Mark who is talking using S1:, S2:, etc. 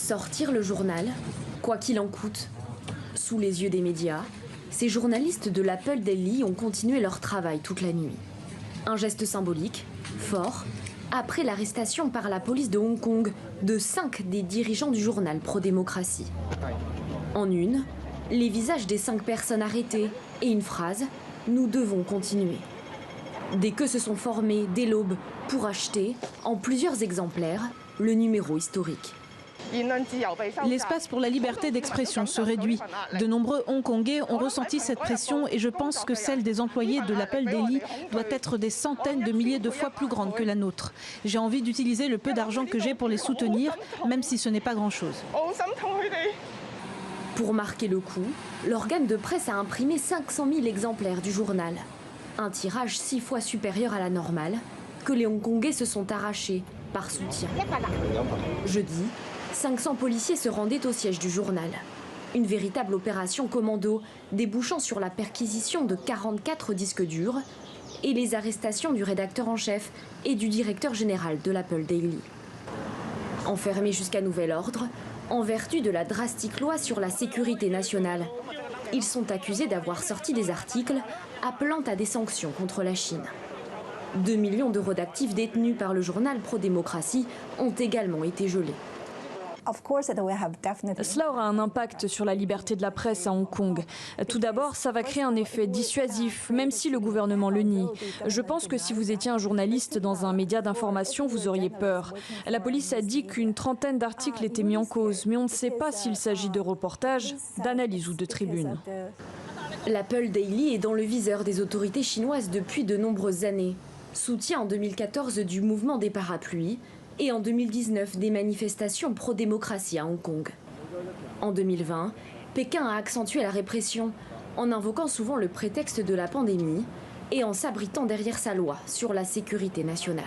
S1: Sortir le journal, quoi qu'il en coûte. Sous les yeux des médias, ces journalistes de l'Apple Daily ont continué leur travail toute la nuit. Un geste symbolique, fort, après l'arrestation par la police de Hong Kong de 5 des dirigeants du journal Pro-Démocratie. En une, les visages des 5 personnes arrêtées et une phrase « Nous devons continuer ». Des queues se sont formées dès l'aube pour acheter, en plusieurs exemplaires, le numéro historique.
S2: L'espace pour la liberté d'expression se réduit. De nombreux Hongkongais ont ressenti cette pression et je pense que celle des employés de l'Apple Daily doit être des centaines de milliers de fois plus grande que la nôtre. J'ai envie d'utiliser le peu d'argent que j'ai pour les soutenir, même si ce n'est pas grand-chose.
S1: Pour marquer le coup, l'organe de presse a imprimé 500 000 exemplaires du journal. Un tirage 6 fois supérieur à la normale, que les Hongkongais se sont arrachés par soutien. Jeudi, 500 policiers se rendaient au siège du journal. Une véritable opération commando débouchant sur la perquisition de 44 disques durs et les arrestations du rédacteur en chef et du directeur général de l'Apple Daily. Enfermés jusqu'à nouvel ordre, en vertu de la drastique loi sur la sécurité nationale, ils sont accusés d'avoir sorti des articles appelant à des sanctions contre la Chine. 2 millions d'euros d'actifs détenus par le journal Pro-Démocratie ont également été gelés.
S3: Cela aura un impact sur la liberté de la presse à Hong Kong. Tout d'abord, ça va créer un effet dissuasif, même si le gouvernement le nie. Je pense que si vous étiez un journaliste dans un média d'information, vous auriez peur. La police a dit qu'une trentaine d'articles étaient mis en cause, mais on ne sait pas s'il s'agit de reportages, d'analyses ou de tribunes.
S1: L'Apple Daily est dans le viseur des autorités chinoises depuis de nombreuses années. Soutien en 2014 du mouvement des parapluies et en 2019 des manifestations pro-démocratie à Hong Kong. En 2020, Pékin a accentué la répression en invoquant souvent le prétexte de la pandémie et en s'abritant derrière sa loi sur la sécurité nationale.